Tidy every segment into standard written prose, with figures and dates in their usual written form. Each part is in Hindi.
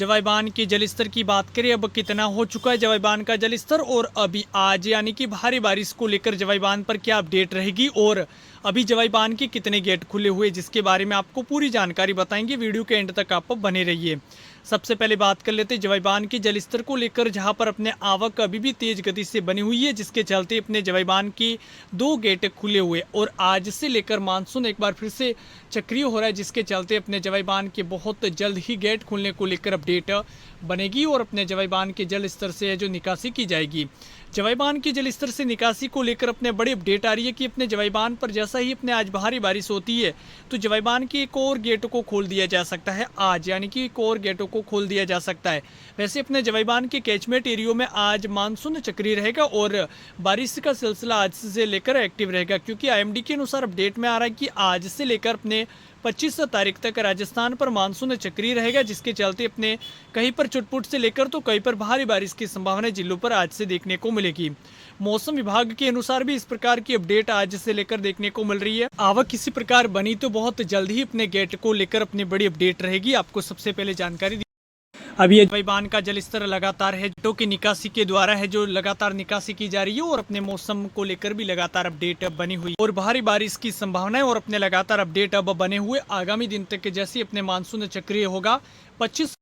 जवाई बांध के जलस्तर की बात करें, अब कितना हो चुका है जवाई बांध का जलस्तर और अभी आज यानी कि भारी बारिश को लेकर जवाई बांध पर क्या अपडेट रहेगी और अभी जवाई बांध के कितने गेट खुले हुए, जिसके बारे में आपको पूरी जानकारी बताएंगे। वीडियो के एंड तक आप बने रहिए। सबसे पहले बात कर लेते हैं जवाई बांध के जलस्तर को लेकर, जहां पर अपने आवक अभी भी तेज गति से बनी हुई है, जिसके चलते अपने जवाई बांध के 2 गेट खुले हुए और आज से लेकर मानसून एक बार फिर से सक्रिय हो रहा है, जिसके चलते अपने जवाई बांध के बहुत जल्द ही गेट खुलने को लेकर अपडेट बनेगी और अपने जवाई बांध के जल स्तर से जो निकासी की जाएगी। जवाई बांध के जल स्तर से निकासी को लेकर अपने बड़ी अपडेट आ रही है कि अपने जवाई बांध पर जैसा ही अपने आज भारी बारिश होती है तो जवाई बांध के एक और गेटों को खोल दिया जा सकता है आज, यानी कि एक और गेटों को खोल दिया जा सकता है। वैसे अपने जवाई बांध के कैचमेंट एरियो में आज मानसून सक्रिय रहेगा और बारिश का सिलसिला आज से लेकर एक्टिव रहेगा, क्योंकि आईएमडी के अनुसार अपडेट में आ रहा है कि आज से लेकर अपने 25 तारीख तक राजस्थान पर मानसून सक्रिय रहेगा, जिसके चलते अपने कहीं पर चुटपुट से लेकर तो कहीं पर भारी बारिश की संभावना जिलों पर आज से देखने को मिलेगी। मौसम विभाग के अनुसार भी इस प्रकार की अपडेट आज से लेकर देखने को मिल रही है। आवक किसी प्रकार बनी तो बहुत जल्द ही अपने गेट को लेकर अपनी बड़ी अपडेट रहेगी। आपको सबसे पहले जानकारी अभी ये जवाई बांध का जलस्तर लगातार है जो कि निकासी के द्वारा है, जो लगातार निकासी की जा रही है और अपने मौसम को लेकर भी लगातार अपडेट बनी हुई और भारी बारिश की संभावना है और अपने लगातार अपडेट अब बने हुए आगामी दिन तक के जैसे अपने मानसून सक्रिय होगा 25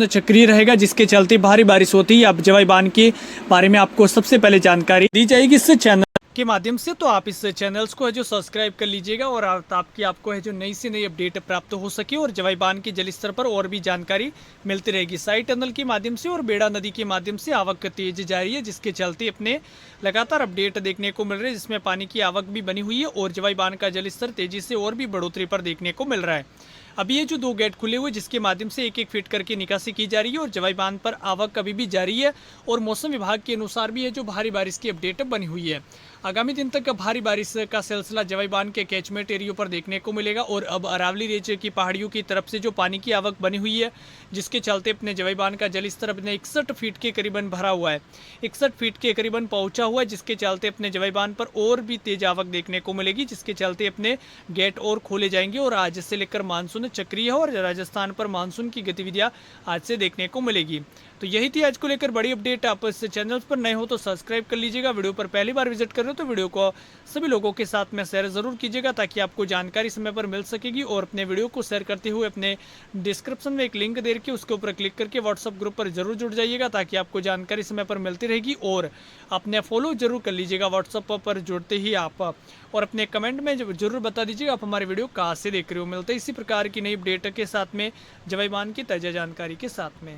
सक्रिय रहेगा, जिसके चलते भारी बारिश होती है। अब जवाई बांध के बारे में आपको सबसे पहले जानकारी दी जाएगी इस चैनल के माध्यम से, तो आप इस चैनल्स को है जो सब्सक्राइब कर लीजिएगा और आपको है जो नई से नई अपडेट प्राप्त हो सके और जवाई बांध के जलस्तर पर और भी जानकारी मिलती रहेगी। साइड टनल के माध्यम से और बेड़ा नदी के माध्यम से आवक तेज जारी है, जिसके चलते अपने लगातार अपडेट देखने को मिल रहे हैं, जिसमें पानी की आवक भी बनी हुई है और जवाई बांध का जलस्तर तेजी से और भी बढ़ोतरी पर देखने को मिल रहा है। अभी ये जो 2 गेट खुले हुए जिसके माध्यम से 1-1 फीट करके निकासी की जा रही है और जवाई बांध पर आवक अभी भी जारी है और मौसम विभाग के अनुसार भी है जो भारी बारिश की अपडेट बनी हुई है। आगामी दिन तक भारी बारिश का सिलसिला जवाई बांध के कैचमेंट एरियो पर देखने को मिलेगा और अब अरावली रेंज की पहाड़ियों की तरफ से जो पानी की आवक बनी हुई है, जिसके चलते अपने जवाई बांध का जलस्तर अपने 61 फीट के करीबन भरा हुआ है, 61 फीट के करीबन पहुंचा हुआ है, जिसके चलते अपने जवाई बांध पर और भी तेज आवक देखने को मिलेगी, जिसके चलते अपने गेट और खोले जाएंगे और आज से लेकर मानसून सक्रिय है और राजस्थान पर मानसून की गतिविधियां आज से देखने को मिलेगी। तो यही थी आज को लेकर बड़ी अपडेट। आप इस चैनल पर नए हो तो सब्सक्राइब कर लीजिएगा। वीडियो पर पहली बार विजिट कर रहे हो तो वीडियो को सभी लोगों के साथ में शेयर जरूर कीजिएगा, ताकि आपको जानकारी समय पर मिल सकेगी और अपने वीडियो को शेयर करते हुए अपने डिस्क्रिप्शन में एक लिंक दे रखी है, उसके ऊपर क्लिक करके व्हाट्सअप ग्रुप पर जरूर जुड़ जाइएगा, ताकि आपको जानकारी समय पर मिलती रहेगी और अपने फॉलो जरूर कर लीजिएगा व्हाट्सअप पर जुड़ते ही आप, और अपने कमेंट में जरूर बता दीजिएगा आप हमारे वीडियो कहाँ से देख रहे हो। मिलते हैं इसी प्रकार की नई अपडेट के साथ में जवाई बांध की ताज़ा जानकारी के साथ में।